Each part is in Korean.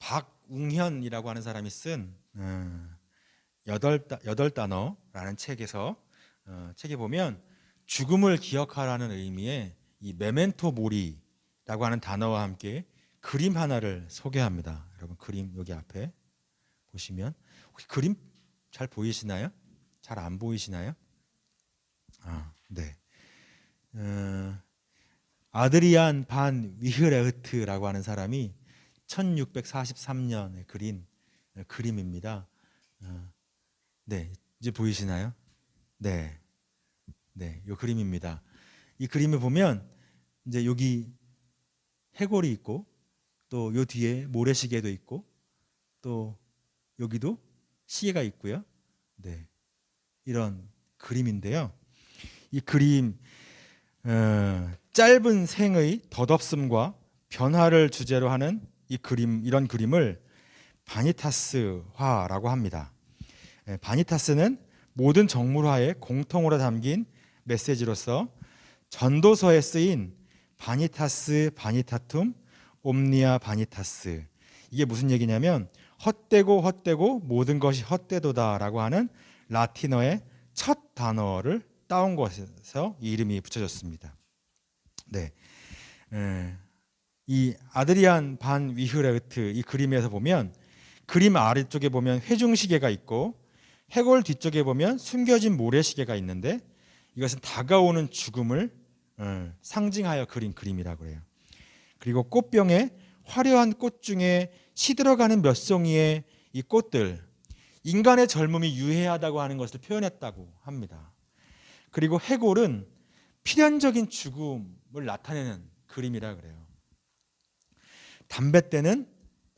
박웅현이라고 하는 사람이 쓴 여덟 단어라는 책에서 책에 보면 죽음을 기억하라는 의미의 이 메멘토 모리라고 하는 단어와 함께 그림 하나를 소개합니다. 여러분 그림 여기 앞에 보시면 혹시 그림 잘 보이시나요? 잘 안 보이시나요? 네. 아드리안 반 위흐레흐트라고 하는 사람이 1643년에 그린 그림입니다. 네, 이제 보이시나요? 네, 네, 이 그림입니다. 이 그림을 보면 이제 여기 해골이 있고 또 요 뒤에 모래시계도 있고 또 여기도 시계가 있고요. 네, 이런 그림인데요. 이 그림 짧은 생의 덧없음과 변화를 주제로 하는 이런 그림을 바니타스화라고 합니다. 바니타스는 모든 정물화에 공통으로 담긴 메시지로서 전도서에 쓰인 바니타스 바니타툼 옴니아 바니타스, 이게 무슨 얘기냐면 헛되고 모든 것이 헛되도다라고 하는 라틴어의 첫 단어를 따온 것에서 이 이름이 붙여졌습니다. 네, 이 아드리안 반 위흐레흐트 이 그림에서 보면 그림 아래쪽에 보면 회중시계가 있고 해골 뒤쪽에 보면 숨겨진 모래시계가 있는데 이것은 다가오는 죽음을 상징하여 그린 그림이라고 해요. 그리고 꽃병에 화려한 꽃 중에 시들어가는 몇 송이의 이 꽃들, 인간의 젊음이 유해하다고 하는 것을 표현했다고 합니다. 그리고 해골은 필연적인 죽음을 나타내는 그림이라 그래요. 담뱃대는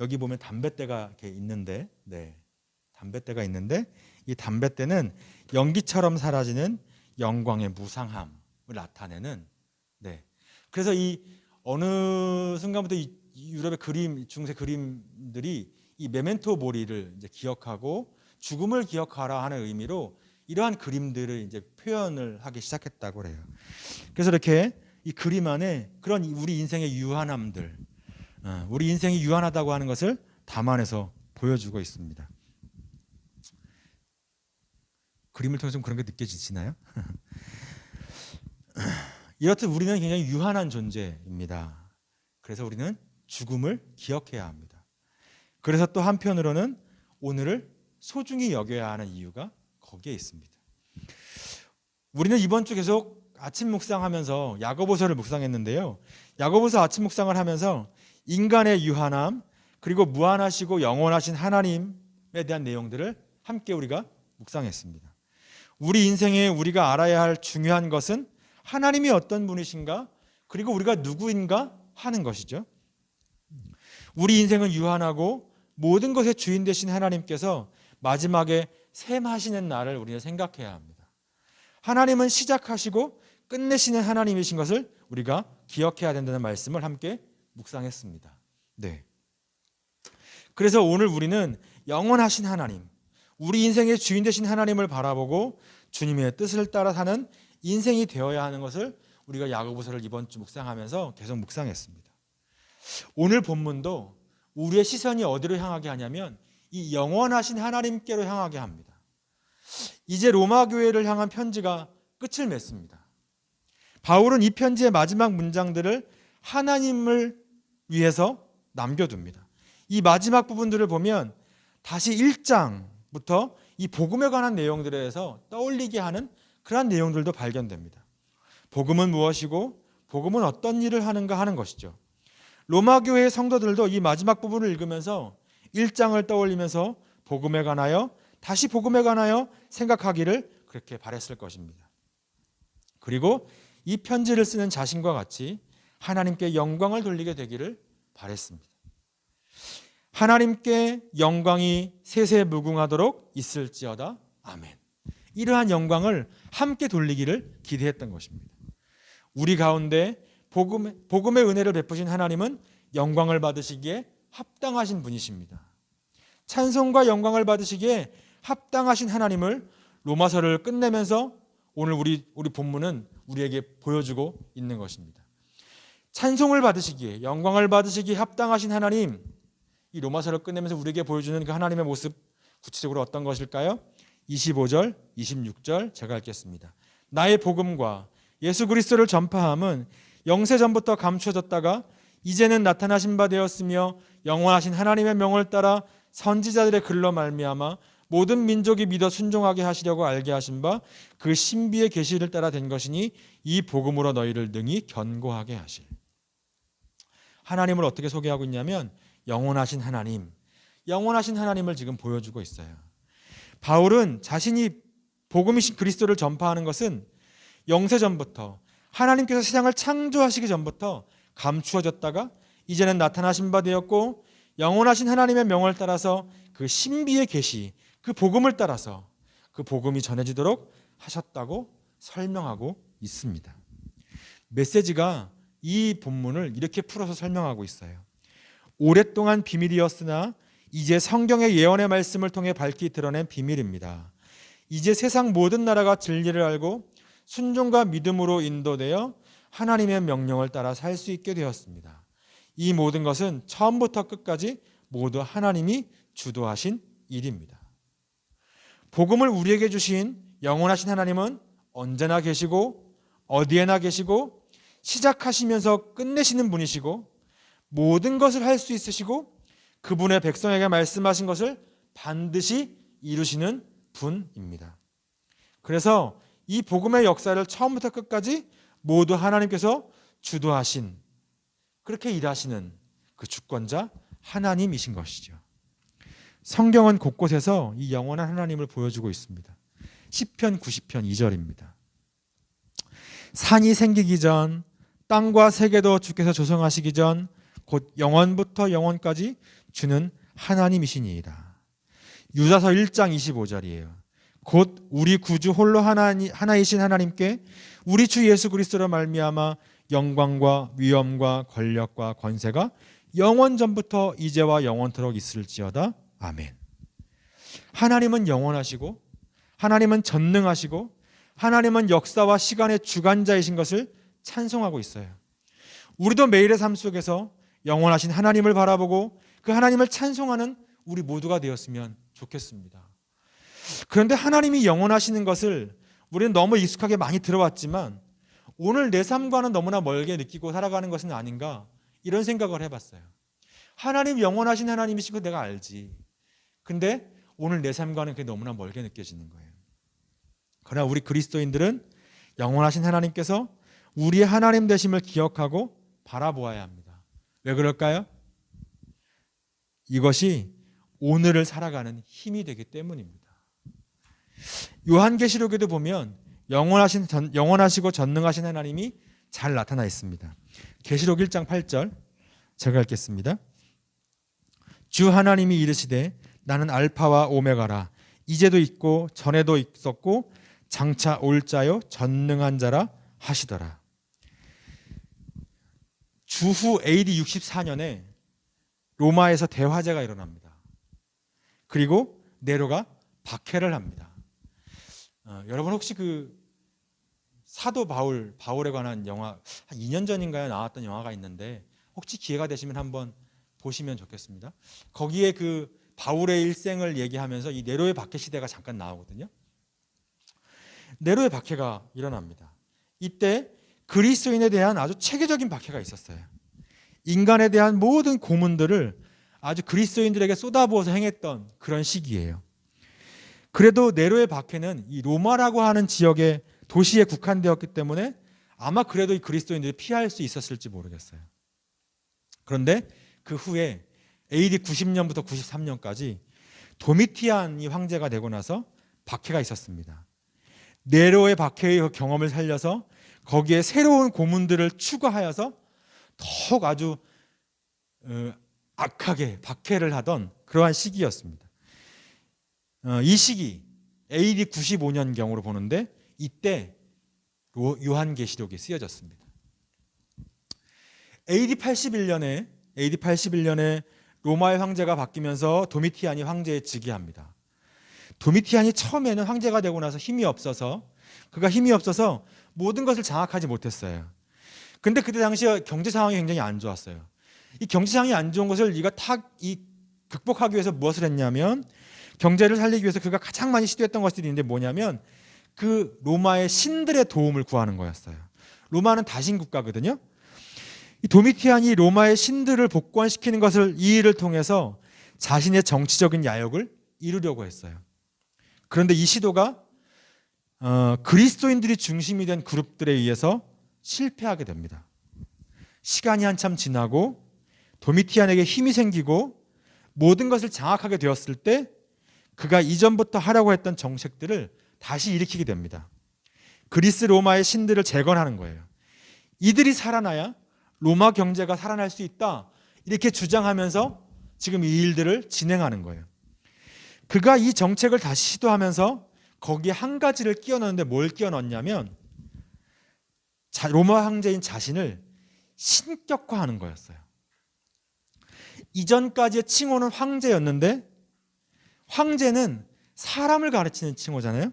여기 보면 담뱃대가 이렇게 있는데, 네, 담뱃대가 있는데 이 담뱃대는 연기처럼 사라지는 영광의 무상함을 나타내는, 네. 그래서 이 어느 순간부터 이 유럽의 그림, 중세 그림들이 이 메멘토 모리를 이제 기억하고 죽음을 기억하라 하는 의미로 이러한 그림들을 이제 표현을 하기 시작했다고 해요. 그래서 이렇게 이 그림 안에 그런 우리 인생의 유한함들, 우리 인생이 유한하다고 하는 것을 담아내서 보여주고 있습니다. 그림을 통해서 좀 그런 게 느껴지시나요? 이렇듯 우리는 굉장히 유한한 존재입니다. 그래서 우리는 죽음을 기억해야 합니다. 그래서 또 한편으로는 오늘을 소중히 여겨야 하는 이유가 거기에 있습니다. 우리는 이번 주 계속 아침 묵상하면서 야고보서를 묵상했는데요. 야고보서 아침 묵상을 하면서 인간의 유한함 그리고 무한하시고 영원하신 하나님에 대한 내용들을 함께 우리가 묵상했습니다. 우리 인생에 우리가 알아야 할 중요한 것은 하나님이 어떤 분이신가 그리고 우리가 누구인가 하는 것이죠. 우리 인생은 유한하고 모든 것의 주인 되신 하나님께서 마지막에 셈하시는 날을 우리는 생각해야 합니다. 하나님은 시작하시고 끝내시는 하나님이신 것을 우리가 기억해야 된다는 말씀을 함께 묵상했습니다. 네. 그래서 오늘 우리는 영원하신 하나님, 우리 인생의 주인 되신 하나님을 바라보고 주님의 뜻을 따라 사는 인생이 되어야 하는 것을 우리가 야고보서를 이번 주 묵상하면서 계속 묵상했습니다. 오늘 본문도 우리의 시선이 어디로 향하게 하냐면 이 영원하신 하나님께로 향하게 합니다. 이제 로마 교회를 향한 편지가 끝을 맺습니다. 바울은 이 편지의 마지막 문장들을 하나님을 위해서 남겨둡니다. 이 마지막 부분들을 보면 다시 1장부터 이 복음에 관한 내용들에서 떠올리게 하는 그러한 내용들도 발견됩니다. 복음은 무엇이고 복음은 어떤 일을 하는가 하는 것이죠. 로마 교회의 성도들도 이 마지막 부분을 읽으면서 1장을 떠올리면서 복음에 관하여 다시 복음에 관하여 생각하기를 그렇게 바랬을 것입니다. 그리고 이 편지를 쓰는 자신과 같이 하나님께 영광을 돌리게 되기를 바랬습니다. 하나님께 영광이 세세무궁하도록 있을지어다. 아멘. 이러한 영광을 함께 돌리기를 기대했던 것입니다. 우리 가운데 복음의 은혜를 베푸신 하나님은 영광을 받으시기에 합당하신 분이십니다. 찬송과 영광을 받으시기에 합당하신 하나님을 로마서를 끝내면서 오늘 우리 본문은 우리에게 보여주고 있는 것입니다. 찬송을 받으시기에 영광을 받으시기에 합당하신 하나님, 이 로마서를 끝내면서 우리에게 보여주는 그 하나님의 모습 구체적으로 어떤 것일까요? 25절, 26절 제가 읽겠습니다. 나의 복음과 예수 그리스도를 전파함은 영세전부터 감추어졌다가 이제는 나타나신 바 되었으며 영원하신 하나님의 명을 따라 선지자들의 글로 말미암아 모든 민족이 믿어 순종하게 하시려고 알게 하신 바 그 신비의 계시를 따라 된 것이니 이 복음으로 너희를 능히 견고하게 하실. 하나님을 어떻게 소개하고 있냐면 영원하신 하나님, 영원하신 하나님을 지금 보여주고 있어요. 바울은 자신이 복음이신 그리스도를 전파하는 것은 영세전부터 하나님께서 세상을 창조하시기 전부터 감추어졌다가 이제는 나타나신 바 되었고 영원하신 하나님의 명을 따라서 그 신비의 계시, 그 복음을 따라서 그 복음이 전해지도록 하셨다고 설명하고 있습니다. 메시지가 이 본문을 이렇게 풀어서 설명하고 있어요. 오랫동안 비밀이었으나 이제 성경의 예언의 말씀을 통해 밝히 드러낸 비밀입니다. 이제 세상 모든 나라가 진리를 알고 순종과 믿음으로 인도되어 하나님의 명령을 따라 살 수 있게 되었습니다. 이 모든 것은 처음부터 끝까지 모두 하나님이 주도하신 일입니다. 복음을 우리에게 주신 영원하신 하나님은 언제나 계시고 어디에나 계시고 시작하시면서 끝내시는 분이시고 모든 것을 할 수 있으시고 그분의 백성에게 말씀하신 것을 반드시 이루시는 분입니다. 그래서 이 복음의 역사를 처음부터 끝까지 모두 하나님께서 주도하신, 그렇게 일하시는 그 주권자 하나님이신 것이죠. 성경은 곳곳에서 이 영원한 하나님을 보여주고 있습니다. 시편 90편 2절입니다. 산이 생기기 전 땅과 세계도 주께서 조성하시기 전 곧 영원부터 영원까지 주는 하나님이시니이다. 유다서 1장 25절이에요. 곧 우리 구주 홀로 하나이신 하나님께 우리 주 예수 그리스도로 말미암아 영광과 위엄과 권력과 권세가 영원 전부터 이제와 영원토록 있을지어다. 아멘. 하나님은 영원하시고 하나님은 전능하시고 하나님은 역사와 시간의 주관자이신 것을 찬송하고 있어요. 우리도 매일의 삶 속에서 영원하신 하나님을 바라보고 그 하나님을 찬송하는 우리 모두가 되었으면 좋겠습니다. 그런데 하나님이 영원하시는 것을 우리는 너무 익숙하게 많이 들어왔지만 오늘 내 삶과는 너무나 멀게 느끼고 살아가는 것은 아닌가, 이런 생각을 해봤어요. 하나님 영원하신 하나님이신 거 내가 알지. 근데 오늘 내 삶과는 그게 너무나 멀게 느껴지는 거예요. 그러나 우리 그리스도인들은 영원하신 하나님께서 우리의 하나님 되심을 기억하고 바라보아야 합니다. 왜 그럴까요? 이것이 오늘을 살아가는 힘이 되기 때문입니다. 요한계시록에도 보면 영원하시고 전능하신 하나님이 잘 나타나 있습니다. 계시록 1장 8절 제가 읽겠습니다. 주 하나님이 이르시되 나는 알파와 오메가라. 이제도 있고 전에도 있었고 장차 올 자요 전능한 자라 하시더라. 주후 AD 64년에 로마에서 대화재가 일어납니다. 그리고 네로가 박해를 합니다. 여러분 혹시 그 사도 바울에 관한 영화 한 2년 전인가요 나왔던 영화가 있는데 혹시 기회가 되시면 한번 보시면 좋겠습니다. 거기에 그 바울의 일생을 얘기하면서 이 네로의 박해 시대가 잠깐 나오거든요. 네로의 박해가 일어납니다. 이때 그리스도인에 대한 아주 체계적인 박해가 있었어요. 인간에 대한 모든 고문들을 아주 그리스도인들에게 쏟아부어서 행했던 그런 시기예요. 그래도 네로의 박해는 이 로마라고 하는 지역의 도시에 국한되었기 때문에 아마 그래도 이 그리스도인들이 피할 수 있었을지 모르겠어요. 그런데 그 후에 AD 90년부터 93년까지 도미티안이 황제가 되고 나서 박해가 있었습니다. 네로의 박해의 경험을 살려서 거기에 새로운 고문들을 추가하여서 더욱 아주 악하게 박해를 하던 그러한 시기였습니다. 이 시기 AD 95년경으로 보는데 이때 요한계시록이 쓰여졌습니다. AD 81년에 로마의 황제가 바뀌면서 도미티안이 황제에 즉위합니다. 도미티안이 처음에는 황제가 되고 나서 그가 힘이 없어서 모든 것을 장악하지 못했어요. 근데 그때 당시에 경제 상황이 굉장히 안 좋았어요. 이 경제 상황이 안 좋은 것을 이 극복하기 위해서 무엇을 했냐면 경제를 살리기 위해서 그가 가장 많이 시도했던 것들이 있는데 뭐냐면 그 로마의 신들의 도움을 구하는 거였어요. 로마는 다신 국가거든요. 이 도미티안이 로마의 신들을 복권시키는 것을 이 일을 통해서 자신의 정치적인 야욕을 이루려고 했어요. 그런데 이 시도가 그리스도인들이 중심이 된 그룹들에 의해서 실패하게 됩니다. 시간이 한참 지나고 도미티안에게 힘이 생기고 모든 것을 장악하게 되었을 때 그가 이전부터 하려고 했던 정책들을 다시 일으키게 됩니다. 그리스 로마의 신들을 재건하는 거예요. 이들이 살아나야 로마 경제가 살아날 수 있다, 이렇게 주장하면서 지금 이 일들을 진행하는 거예요. 그가 이 정책을 다시 시도하면서 거기에 한 가지를 끼워 넣는데 뭘 끼워 넣었냐면 로마 황제인 자신을 신격화하는 거였어요. 이전까지의 칭호는 황제였는데 황제는 사람을 가르치는 칭호잖아요.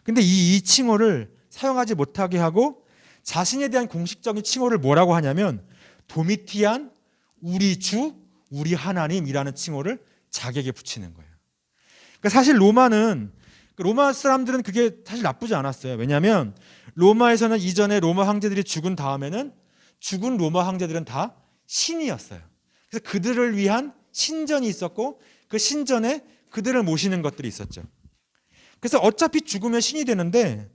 근데 이 칭호를 사용하지 못하게 하고 자신에 대한 공식적인 칭호를 뭐라고 하냐면 도미티안, 우리 주, 우리 하나님이라는 칭호를 자기에게 붙이는 거예요. 그러니까 사실 로마 사람들은 그게 사실 나쁘지 않았어요. 왜냐하면 로마에서는 이전에 로마 황제들이 죽은 다음에는 죽은 로마 황제들은 다 신이었어요. 그래서 그들을 위한 신전이 있었고 그 신전에 그들을 모시는 것들이 있었죠. 그래서 어차피 죽으면 신이 되는데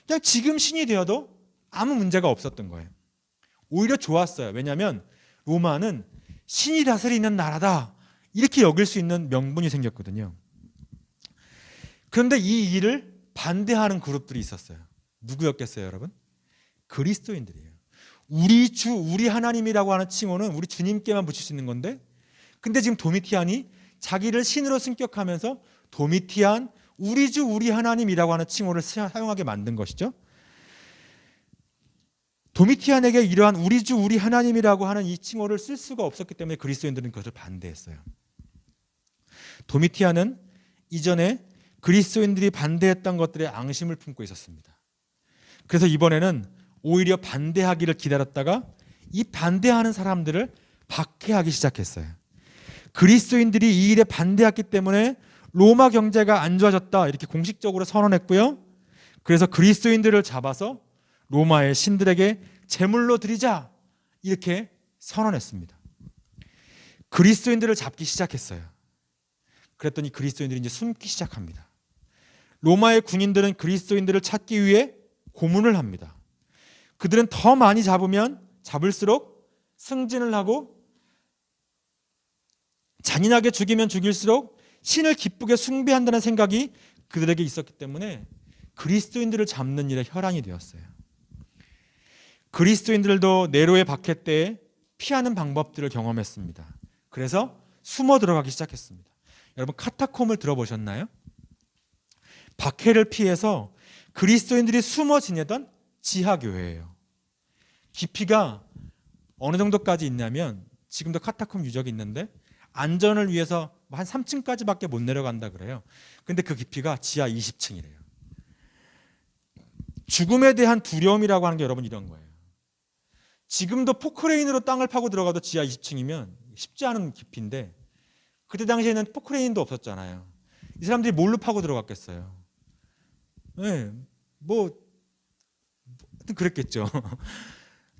그냥 지금 신이 되어도 아무 문제가 없었던 거예요. 오히려 좋았어요. 왜냐하면 로마는 신이 다스리는 나라다, 이렇게 여길 수 있는 명분이 생겼거든요. 그런데 이 일을 반대하는 그룹들이 있었어요. 누구였겠어요, 여러분? 그리스도인들이에요. 우리 주, 우리 하나님이라고 하는 칭호는 우리 주님께만 붙일 수 있는 건데, 근데 지금 도미티안이 자기를 신으로 승격하면서 도미티안, 우리 주, 우리 하나님이라고 하는 칭호를 사용하게 만든 것이죠. 도미티안에게 이러한 우리 주, 우리 하나님이라고 하는 이 칭호를 쓸 수가 없었기 때문에 그리스도인들은 그것을 반대했어요. 도미티안은 이전에 그리스도인들이 반대했던 것들에 앙심을 품고 있었습니다. 그래서 이번에는 오히려 반대하기를 기다렸다가 이 반대하는 사람들을 박해하기 시작했어요. 그리스도인들이 이 일에 반대했기 때문에 로마 경제가 안 좋아졌다, 이렇게 공식적으로 선언했고요. 그래서 그리스도인들을 잡아서 로마의 신들에게 제물로 드리자, 이렇게 선언했습니다. 그리스도인들을 잡기 시작했어요. 그랬더니 그리스도인들이 이제 숨기 시작합니다. 로마의 군인들은 그리스도인들을 찾기 위해 고문을 합니다. 그들은 더 많이 잡으면 잡을수록 승진을 하고 잔인하게 죽이면 죽일수록 신을 기쁘게 숭배한다는 생각이 그들에게 있었기 때문에 그리스도인들을 잡는 일에 혈안이 되었어요. 그리스도인들도 네로의 박해 때에 피하는 방법들을 경험했습니다. 그래서 숨어 들어가기 시작했습니다. 여러분, 카타콤을 들어보셨나요? 박해를 피해서 그리스도인들이 숨어 지내던 지하교회예요. 깊이가 어느 정도까지 있냐면 지금도 카타콤 유적이 있는데 안전을 위해서 한 3층까지밖에 못 내려간다 그래요. 근데 그 깊이가 지하 20층이래요. 죽음에 대한 두려움이라고 하는 게 여러분 이런 거예요. 지금도 포크레인으로 땅을 파고 들어가도 지하 20층이면 쉽지 않은 깊이인데 그때 당시에는 포크레인도 없었잖아요. 이 사람들이 뭘로 파고 들어갔겠어요? 네, 뭐 하여튼 그랬겠죠.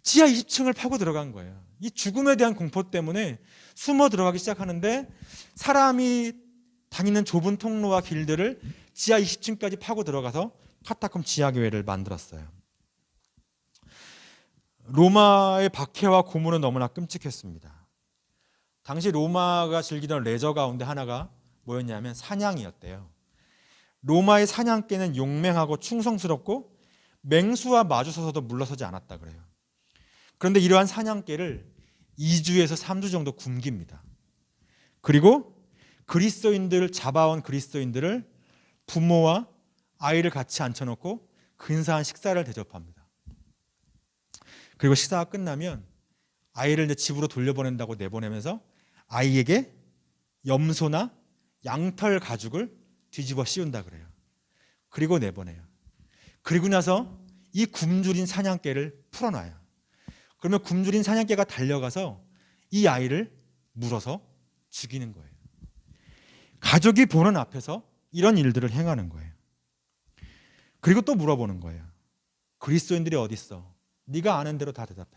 지하 20층을 파고 들어간 거예요. 이 죽음에 대한 공포 때문에 숨어 들어가기 시작하는데 사람이 다니는 좁은 통로와 길들을 지하 20층까지 파고 들어가서 카타콤 지하교회를 만들었어요. 로마의 박해와 고문은 너무나 끔찍했습니다. 당시 로마가 즐기던 레저 가운데 하나가 뭐였냐면 사냥이었대요. 로마의 사냥개는 용맹하고 충성스럽고 맹수와 마주서서도 물러서지 않았다 그래요. 그런데 이러한 사냥개를 2주에서 3주 정도 굶깁니다. 그리고 그리스도인들을 잡아온 그리스도인들을 부모와 아이를 같이 앉혀놓고 근사한 식사를 대접합니다. 그리고 식사가 끝나면 아이를 이제 집으로 돌려보낸다고 내보내면서 아이에게 염소나 양털 가죽을 뒤집어 씌운다 그래요. 그리고 내보내요. 그리고 나서 이 굶주린 사냥개를 풀어놔요. 그러면 굶주린 사냥개가 달려가서 이 아이를 물어서 죽이는 거예요. 가족이 보는 앞에서 이런 일들을 행하는 거예요. 그리고 또 물어보는 거예요. 그리스도인들이 어디 있어? 네가 아는 대로 다 대답해.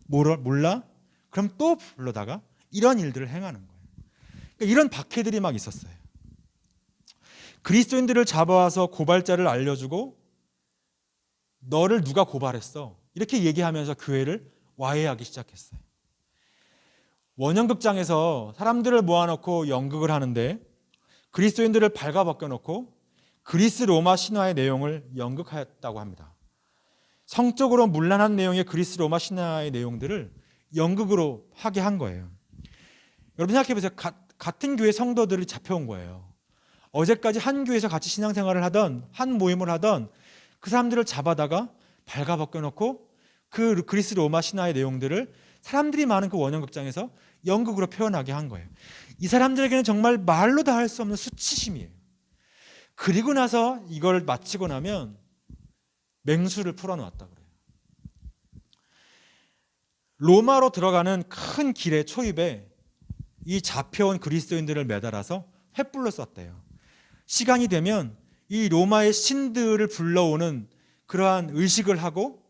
몰라? 그럼 또 불러다가 이런 일들을 행하는 거예요. 그러니까 이런 박해들이 막 있었어요. 그리스도인들을 잡아와서 고발자를 알려주고 너를 누가 고발했어? 이렇게 얘기하면서 교회를 와해하기 시작했어요. 원형극장에서 사람들을 모아놓고 연극을 하는데 그리스도인들을 발가벗겨놓고 그리스 로마 신화의 내용을 연극하였다고 합니다. 성적으로 문란한 내용의 그리스 로마 신화의 내용들을 연극으로 하게 한 거예요. 여러분 생각해 보세요. 같은 교회 성도들이 잡혀온 거예요. 어제까지 한 교회에서 같이 신앙생활을 하던, 한 모임을 하던 그 사람들을 잡아다가 발가벗겨놓고 그 그리스 로마 신화의 내용들을 사람들이 많은 그 원형극장에서 연극으로 표현하게 한 거예요. 이 사람들에게는 정말 말로 다 할 수 없는 수치심이에요. 그리고 나서 이걸 마치고 나면 맹수를 풀어놓았다 그래요. 로마로 들어가는 큰 길의 초입에 이 잡혀온 그리스도인들을 매달아서 횃불로 쐈대요. 시간이 되면 이 로마의 신들을 불러오는 그러한 의식을 하고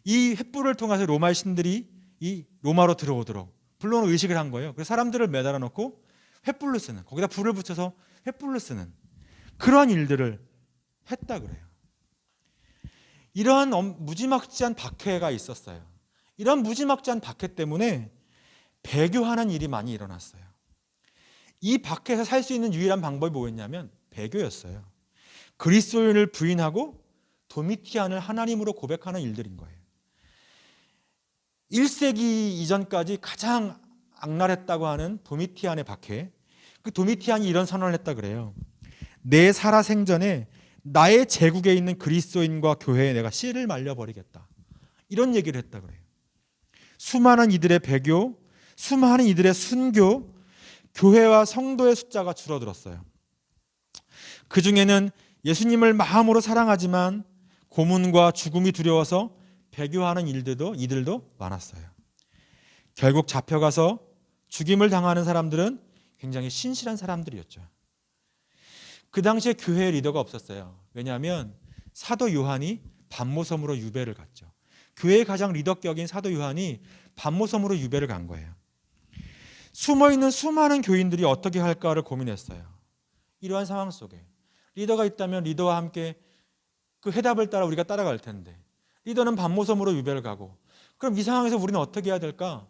이 횃불을 통해서 로마의 신들이 이 로마로 들어오도록 불러오는 의식을 한 거예요. 그래서 사람들을 매달아 놓고 횃불로 쓰는, 거기다 불을 붙여서 횃불로 쓰는 그러한 일들을 했다 그래요. 이러한 무지막지한 박해가 있었어요. 이런 무지막지한 박해 때문에 배교하는 일이 많이 일어났어요. 이 박해에서 살 수 있는 유일한 방법이 뭐였냐면 배교였어요. 그리스도인을 부인하고 도미티안을 하나님으로 고백하는 일들인 거예요. 1세기 이전까지 가장 악랄했다고 하는 도미티안의 박해. 그 도미티안이 이런 선언을 했다 그래요. 내 살아생전에 나의 제국에 있는 그리스도인과 교회에 내가 씨를 말려버리겠다. 이런 얘기를 했다 그래요. 수많은 이들의 배교, 수많은 이들의 순교, 교회와 성도의 숫자가 줄어들었어요. 그 중에는 예수님을 마음으로 사랑하지만 고문과 죽음이 두려워서 배교하는 이들도 많았어요. 결국 잡혀가서 죽임을 당하는 사람들은 굉장히 신실한 사람들이었죠. 그 당시에 교회에 리더가 없었어요. 왜냐하면 사도 요한이 반모섬으로 유배를 갔죠. 교회의 가장 리더격인 사도 요한이 반모섬으로 유배를 간 거예요. 숨어있는 수많은 교인들이 어떻게 할까를 고민했어요. 이러한 상황 속에 리더가 있다면 리더와 함께 그 해답을 따라 우리가 따라갈 텐데 리더는 반모섬으로 유배를 가고 그럼 이 상황에서 우리는 어떻게 해야 될까?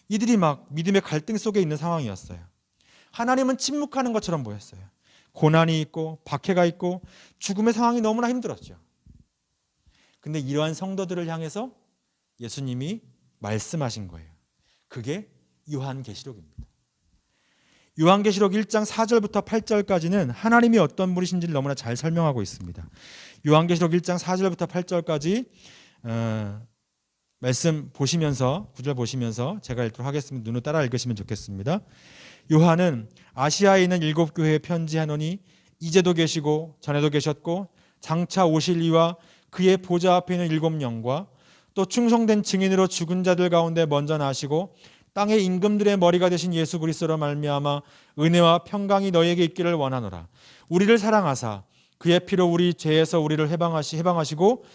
이들이 막 믿음의 갈등 속에 있는 상황이었어요. 하나님은 침묵하는 것처럼 보였어요. 고난이 있고 박해가 있고 죽음의 상황이 너무나 힘들었죠. 근데 이러한 성도들을 향해서 예수님이 말씀하신 거예요. 그게 요한계시록입니다. 요한계시록 1장 4절부터 8절까지는 하나님이 어떤 분이신지를 너무나 잘 설명하고 있습니다. 요한계시록 1장 4절부터 8절까지 말씀 보시면서 9절 보시면서 제가 읽도록 하겠습니다. 눈으로 따라 읽으시면 좋겠습니다. 요한은 아시아에 있는 7교회에 편지하노니 이제도 계시고 전에도 계셨고 장차 오실 이와 그의 보좌 앞에 있는 7영과 또 충성된 증인으로 죽은 자들 가운데 먼저 나시고 땅의 임금들의 머리가 되신 예수 그리스도로 말미암아 은혜와 평강이 너희에게 있기를 원하노라. 우리를 사랑하사 그의 피로 우리 죄에서 우리를 해방하시고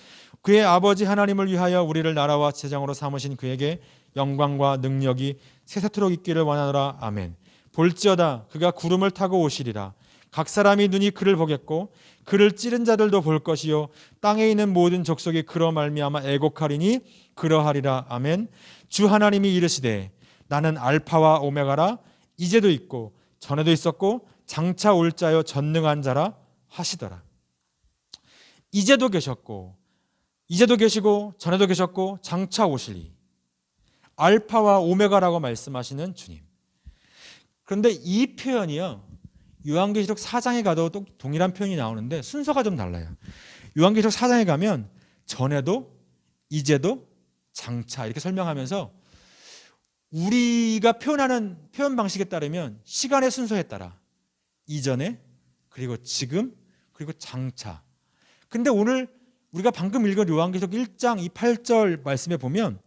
그의 아버지 하나님을 위하여 우리를 나라와 제장으로 삼으신 그에게 영광과 능력이 세세토록 있기를 원하노라. 아멘. 볼지어다 그가 구름을 타고 오시리라. 각 사람이 눈이 그를 보겠고 그를 찌른 자들도 볼 것이요 땅에 있는 모든 족속이 그로 말미암아 애곡하리니 그러하리라. 아멘. 주 하나님이 이르시되 나는 알파와 오메가라. 이제도 있고 전에도 있었고 장차 올 자요 전능한 자라 하시더라. 이제도 계시고 전에도 계셨고 장차 오시리. 알파와 오메가라고 말씀하시는 주님. 그런데 이 표현이요, 요한계시록 4장에 가도 또 동일한 표현이 나오는데 순서가 좀 달라요. 요한계시록 4장에 가면 전에도, 이제도, 장차 이렇게 설명하면서 우리가 표현하는 표현 방식에 따르면 시간의 순서에 따라 이전에, 그리고 지금, 그리고 장차. 근데 오늘 우리가 방금 읽은 요한계시록 1장 이 8절 말씀에 보면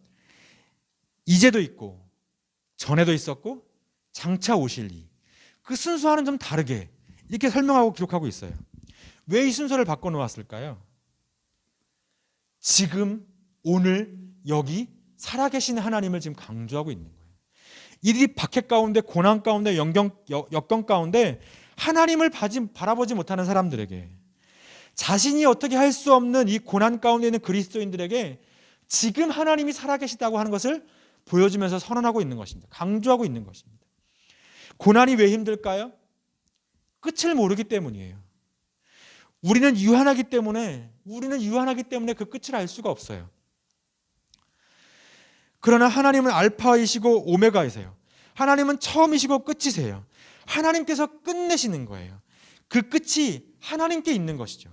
이제도 있고 전에도 있었고 장차 오실 이, 그 순서와는 좀 다르게 이렇게 설명하고 기록하고 있어요. 왜 이 순서를 바꿔놓았을까요? 지금 오늘 여기 살아계신 하나님을 지금 강조하고 있는 거예요. 이들이 박해 가운데, 고난 가운데, 역경 가운데 하나님을 바라보지 못하는 사람들에게, 자신이 어떻게 할 수 없는 이 고난 가운데 있는 그리스도인들에게 지금 하나님이 살아계시다고 하는 것을 보여주면서 선언하고 있는 것입니다. 강조하고 있는 것입니다. 고난이 왜 힘들까요? 끝을 모르기 때문이에요. 우리는 유한하기 때문에 그 끝을 알 수가 없어요. 그러나 하나님은 알파이시고 오메가이세요. 하나님은 처음이시고 끝이세요. 하나님께서 끝내시는 거예요. 그 끝이 하나님께 있는 것이죠.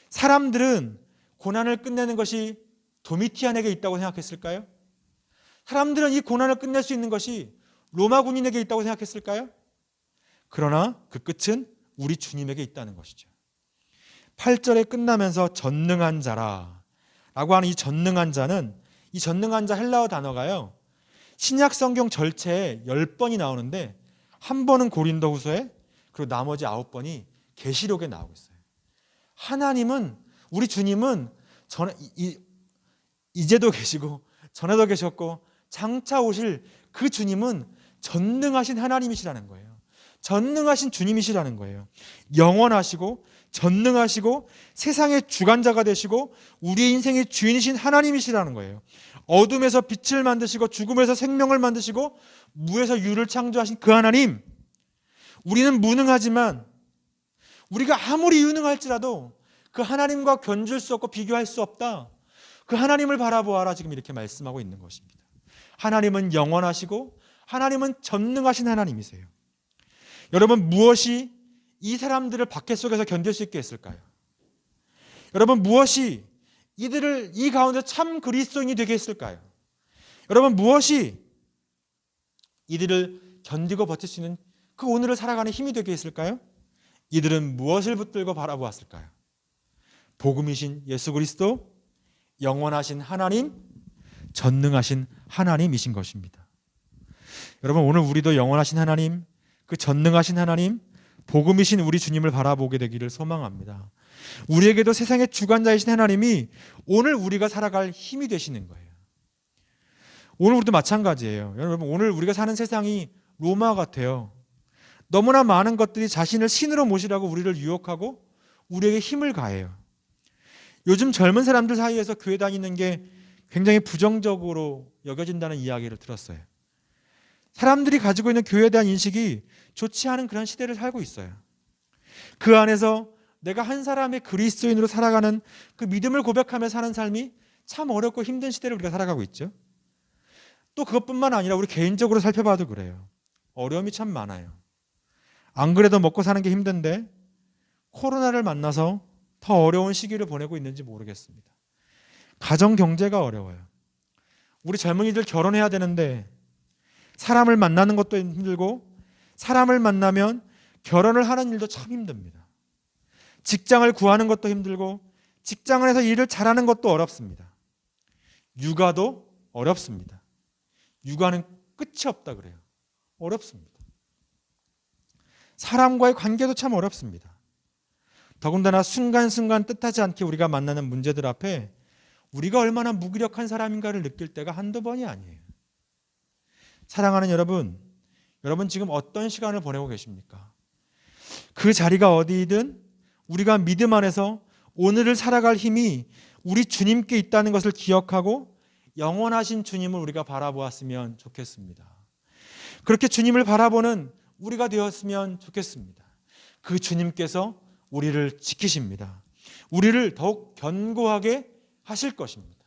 사람들은 고난을 끝내는 것이 도미티안에게 있다고 생각했을까요? 사람들은 이 고난을 끝낼 수 있는 것이 로마 군인에게 있다고 생각했을까요? 그러나 그 끝은 우리 주님에게 있다는 것이죠. 8절에 끝나면서 전능한 자라 라고 하는 이 전능한 자는, 이 전능한 자 헬라어 단어가요, 신약 성경 전체에 10번이 나오는데 한 번은 고린도후서에, 그리고 나머지 9번이 계시록에 나오고 있어요. 하나님은, 우리 주님은 이제도 계시고 전에도 계셨고 장차 오실 그 주님은 전능하신 하나님이시라는 거예요. 전능하신 주님이시라는 거예요. 영원하시고 전능하시고 세상의 주관자가 되시고 우리의 인생의 주인이신 하나님이시라는 거예요. 어둠에서 빛을 만드시고 죽음에서 생명을 만드시고 무에서 유를 창조하신 그 하나님, 우리는 무능하지만, 우리가 아무리 유능할지라도 그 하나님과 견줄 수 없고 비교할 수 없다. 그 하나님을 바라보아라, 지금 이렇게 말씀하고 있는 것입니다. 하나님은 영원하시고 하나님은 전능하신 하나님이세요. 여러분, 무엇이 이 사람들을 박해 속에서 견딜 수 있게 했을까요? 여러분, 무엇이 이들을 이 가운데 참 그리스도인이 되게 했을까요? 여러분, 무엇이 이들을 견디고 버틸 수 있는 그 오늘을 살아가는 힘이 되게 했을까요? 이들은 무엇을 붙들고 바라보았을까요? 복음이신 예수 그리스도, 영원하신 하나님, 전능하신 하나님이신 것입니다. 여러분, 오늘 우리도 영원하신 하나님, 그 전능하신 하나님, 복음이신 우리 주님을 바라보게 되기를 소망합니다. 우리에게도 세상의 주관자이신 하나님이 오늘 우리가 살아갈 힘이 되시는 거예요. 오늘 우리도 마찬가지예요. 여러분, 오늘 우리가 사는 세상이 로마 같아요. 너무나 많은 것들이 자신을 신으로 모시라고 우리를 유혹하고 우리에게 힘을 가해요. 요즘 젊은 사람들 사이에서 교회 다니는 게 굉장히 부정적으로 여겨진다는 이야기를 들었어요. 사람들이 가지고 있는 교회에 대한 인식이 좋지 않은 그런 시대를 살고 있어요. 그 안에서 내가 한 사람의 그리스도인으로 살아가는 그 믿음을 고백하며 사는 삶이 참 어렵고 힘든 시대를 우리가 살아가고 있죠. 또 그것뿐만 아니라 우리 개인적으로 살펴봐도 그래요. 어려움이 참 많아요. 안 그래도 먹고 사는 게 힘든데 코로나를 만나서 더 어려운 시기를 보내고 있는지 모르겠습니다. 가정 경제가 어려워요. 우리 젊은이들 결혼해야 되는데 사람을 만나는 것도 힘들고, 사람을 만나면 결혼을 하는 일도 참 힘듭니다. 직장을 구하는 것도 힘들고, 직장을 해서 일을 잘하는 것도 어렵습니다. 육아도 어렵습니다. 육아는 끝이 없다 그래요. 어렵습니다. 사람과의 관계도 참 어렵습니다. 더군다나 순간순간 뜻하지 않게 우리가 만나는 문제들 앞에 우리가 얼마나 무기력한 사람인가를 느낄 때가 한두 번이 아니에요. 사랑하는 여러분, 여러분 지금 어떤 시간을 보내고 계십니까? 그 자리가 어디이든 우리가 믿음 안에서 오늘을 살아갈 힘이 우리 주님께 있다는 것을 기억하고 영원하신 주님을 우리가 바라보았으면 좋겠습니다. 그렇게 주님을 바라보는 우리가 되었으면 좋겠습니다. 그 주님께서 우리를 지키십니다. 우리를 더욱 견고하게 하실 것입니다.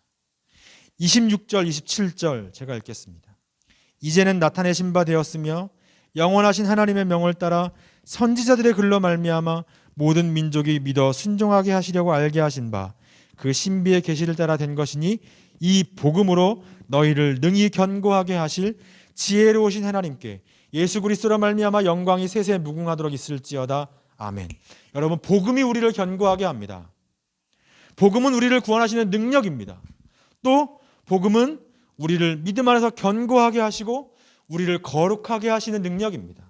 26절, 27절 제가 읽겠습니다. 이제는 나타내신 바 되었으며 영원하신 하나님의 명을 따라 선지자들의 글로 말미암아 모든 민족이 믿어 순종하게 하시려고 알게 하신 바 그 신비의 계시를 따라 된 것이니 이 복음으로 너희를 능히 견고하게 하실 지혜로우신 하나님께 예수 그리스도로 말미암아 영광이 세세 무궁하도록 있을지어다. 아멘. 여러분, 복음이 우리를 견고하게 합니다. 복음은 우리를 구원하시는 능력입니다. 또 복음은 우리를 믿음 안에서 견고하게 하시고 우리를 거룩하게 하시는 능력입니다.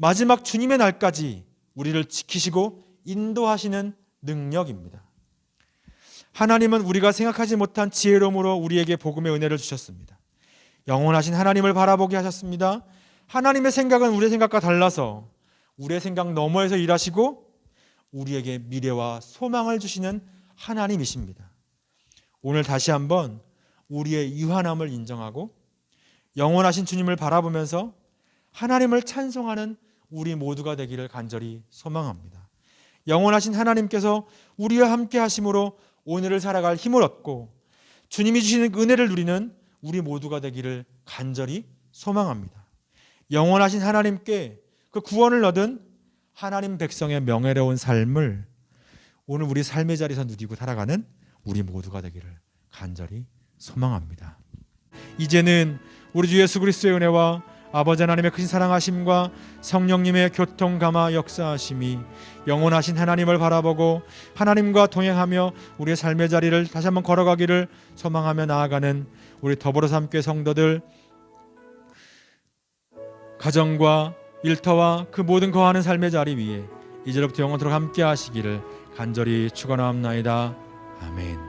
마지막 주님의 날까지 우리를 지키시고 인도하시는 능력입니다. 하나님은 우리가 생각하지 못한 지혜로움으로 우리에게 복음의 은혜를 주셨습니다. 영원하신 하나님을 바라보게 하셨습니다. 하나님의 생각은 우리의 생각과 달라서 우리의 생각 너머에서 일하시고 우리에게 미래와 소망을 주시는 하나님이십니다. 오늘 다시 한번 우리의 유한함을 인정하고 영원하신 주님을 바라보면서 하나님을 찬송하는 우리 모두가 되기를 간절히 소망합니다. 영원하신 하나님께서 우리와 함께 하심으로 오늘을 살아갈 힘을 얻고 주님이 주시는 은혜를 누리는 우리 모두가 되기를 간절히 소망합니다. 영원하신 하나님께 그 구원을 얻은 하나님 백성의 명예로운 삶을 오늘 우리 삶의 자리에서 누리고 살아가는 우리 모두가 되기를 간절히 소망합니다. 이제는 우리 주 예수 그리스도의 은혜와 아버지 하나님의 크신 사랑하심과 성령님의 교통감화 역사하심이 영원하신 하나님을 바라보고 하나님과 동행하며 우리의 삶의 자리를 다시 한번 걸어가기를 소망하며 나아가는 우리 더불어서 함께 성도들, 가정과 일터와 그 모든 거하는 삶의 자리 위에 이제로부터 영원토록 함께 하시기를 간절히 축원하옵나이다. 아멘.